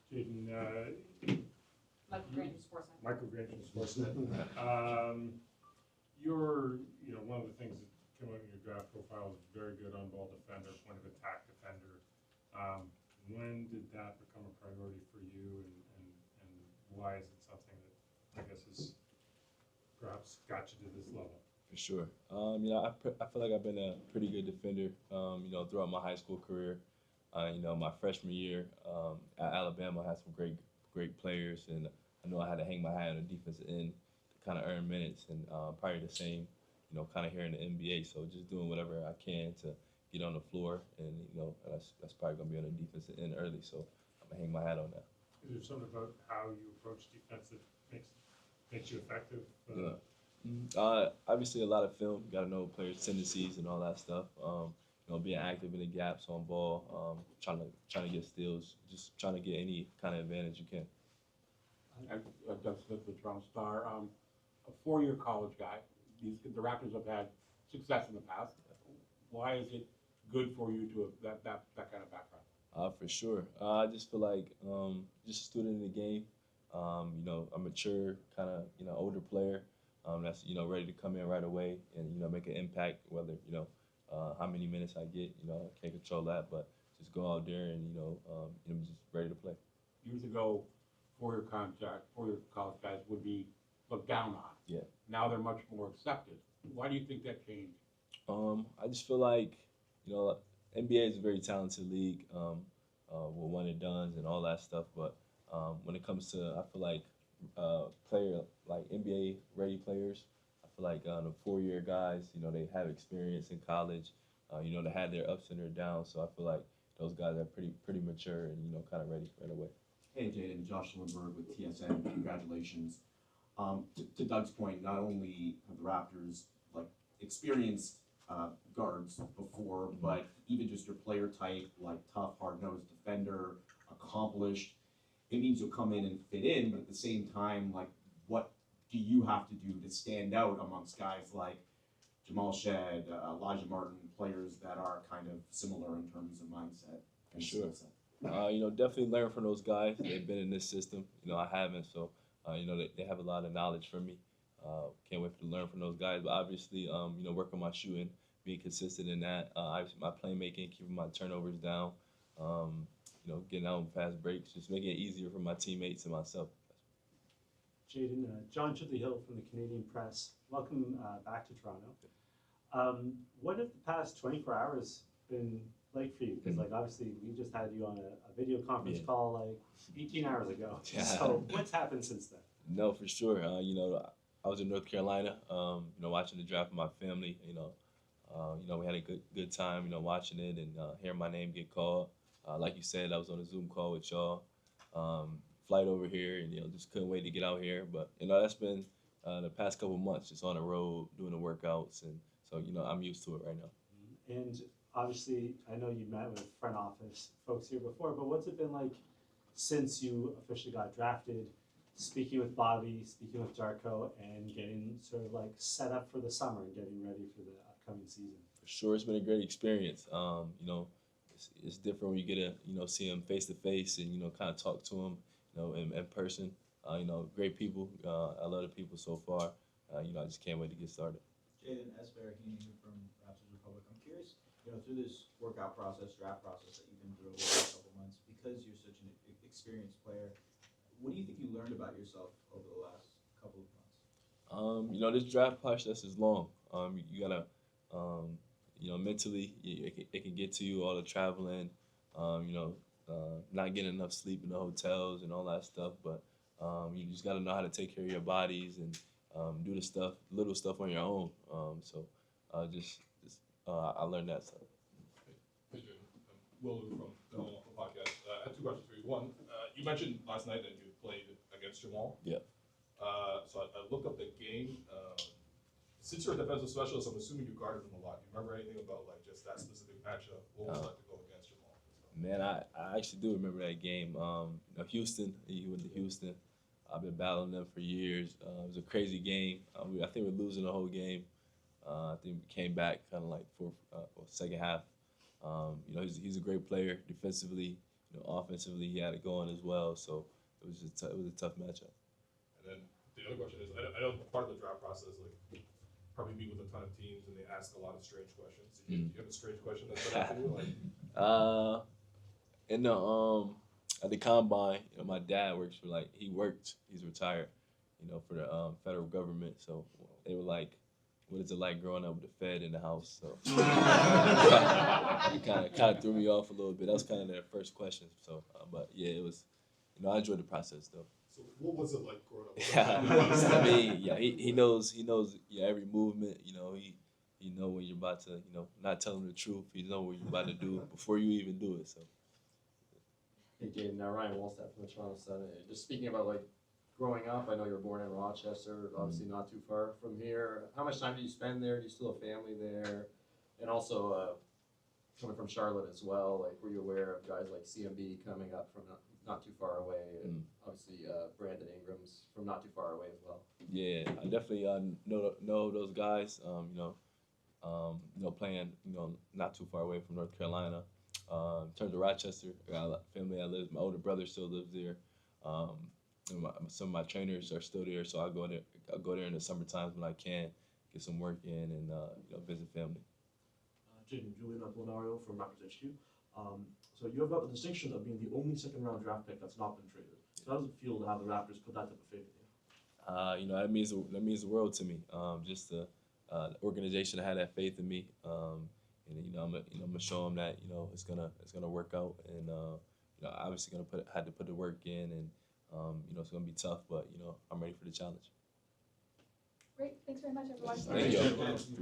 Jaden, Michael Granger, Sportsnet. Michael Granger, Sportsnet. One of the things that came out in your draft profile is very good on ball defender, point of attack defender. When did that become a priority for you, and why is it something that I guess has perhaps got you to this level? For sure. I feel like I've been a pretty good defender, throughout my high school career. My freshman year at Alabama, I had some great players, and I know I had to hang my hat on the defensive end to kind of earn minutes, and probably the same, kind of here in the NBA. So just doing whatever I can to get on the floor, and that's probably gonna be on the defensive end early. So I'm gonna hang my hat on that. Is there something about how you approach defense that makes you effective? Yeah. Obviously, a lot of film. Got to know players' tendencies and all that stuff. Being active in the gaps on ball, trying to get steals, just trying to get any kind of advantage you can. Doug Smith with Toronto Star, a four-year college guy. The Raptors have had success in the past. Why is it good for you to have that kind of background? For sure. I just feel like just a student in the game. A mature kind of older player that's ready to come in right away and make an impact. Whether how many minutes I get, I can't control that, but just go out there and just ready to play. Years ago, four-year college guys would be looked down on. Yeah. Now they're much more accepted. Why do you think that changed? I just feel like NBA is a very talented league with one and dones and all that stuff, but when it comes to, I feel like player like NBA ready players, I feel like the four-year guys, they have experience in college, they had their ups and their downs, so I feel like those guys are pretty mature and kind of ready right away. Hey Jaden, Josh Lindbergh with TSN. Congratulations. To Doug's point, not only have the Raptors experienced guards before, but even just your player type, like tough, hard-nosed defender, accomplished. It means you'll come in and fit in, but at the same time, what do you have to do to stand out amongst guys like Jamal Shed, Elijah Martin, players that are kind of similar in terms of mindset and Sure. skill set? Definitely learn from those guys. They've been in this system. I haven't, so they have a lot of knowledge from me. Can't wait to learn from those guys. But obviously, work on my shooting, being consistent in that. Obviously, my playmaking, keeping my turnovers down. Getting out on fast breaks, just making it easier for my teammates and myself. Jaden, John Chipley-Hill from the Canadian Press. Welcome back to Toronto. What have the past 24 hours been like for you? Because obviously we just had you on a video conference call 18 hours ago. Yeah. So what's happened since then? No, for sure. I was in North Carolina, watching the draft with my family. We had a good time, watching it and hearing my name get called. Like you said, I was on a Zoom call with y'all. Flight over here, and just couldn't wait to get out here. But that's been the past couple months, just on the road doing the workouts, and so I'm used to it right now. And obviously, I know you met with front office folks here before, but what's it been like since you officially got drafted? Speaking with Bobby, speaking with Darko, and getting sort of set up for the summer and getting ready for the upcoming season. For sure, it's been a great experience. It's different when you get to see him face to face and kind of talk to him in person. Great people. I love the people so far. I just can't wait to get started. Jaden, Esper Heaney here from Raptors Republic. I'm curious, through this workout process, draft process that you've been through over the last couple months, because you're such an experienced player, what do you think you learned about yourself over the last couple of months? This draft process is long. You gotta, mentally, it can get to you, all the traveling, not getting enough sleep in the hotels and all that stuff. But you just gotta know how to take care of your bodies and do the little stuff on your own. I learned that stuff. Hey, Jim. Will Lou from the Home Office Podcast. I have two questions for you. One, you mentioned last night that you played against Jamal. Yeah. So I looked up the game. Since you're a defensive specialist, I'm assuming you guarded him a lot. Do you remember anything about just that specific matchup? What was it like to go against Jamal? Man, I actually do remember that game. Houston, he went to Houston. I've been battling them for years. It was a crazy game. I think we're losing the whole game. I think we came back kind of for second half. He's a great player defensively. offensively he had it going as well. So it was it was a tough matchup. And then the other question is, I know part of the draft process, like, probably meet with a ton of teams and they ask a lot of strange questions. Do you have a strange question that's put out to you? Like, In the at the combine, my dad works for he's retired, for the federal government. So they were like, "What is it like growing up with the Fed in the house?" So it kind of threw me off a little bit. That was kind of their first question. So, but yeah, it was. I enjoyed the process though. so what was it like growing up? I mean, yeah, he knows every movement. He know when you're about to not tell him the truth. He know what you're about to do before you even do it. So. Hey Jaden, Ryan Wolstadt from the Toronto Sun. Just speaking about like growing up, I know you were born in Rochester, obviously not too far from here. How much time do you spend there? Do you still have family there? And also coming from Charlotte as well, like were you aware of guys like CMB coming up from not too far away, and obviously Brandon Ingram's from not too far away as well? Yeah, I definitely know those guys. Playing not too far away from North Carolina. In terms of Rochester, I got a lot of family that lives. My older brother still lives there. And some of my trainers are still there, so I go there. I go there in the summer times when I can get some work in and visit family. Jaden, Julian Apollinario from Raptors HQ. So you have got the distinction of being the only second-round draft pick that's not been traded. So how does it feel to have the Raptors put that type of faith in you? That means the world to me. Just the organization that had that faith in me. And I'm gonna show them that it's gonna work out, and obviously had to put the work in, and it's gonna be tough, but I'm ready for the challenge. Great, thanks very much everyone. Thank you.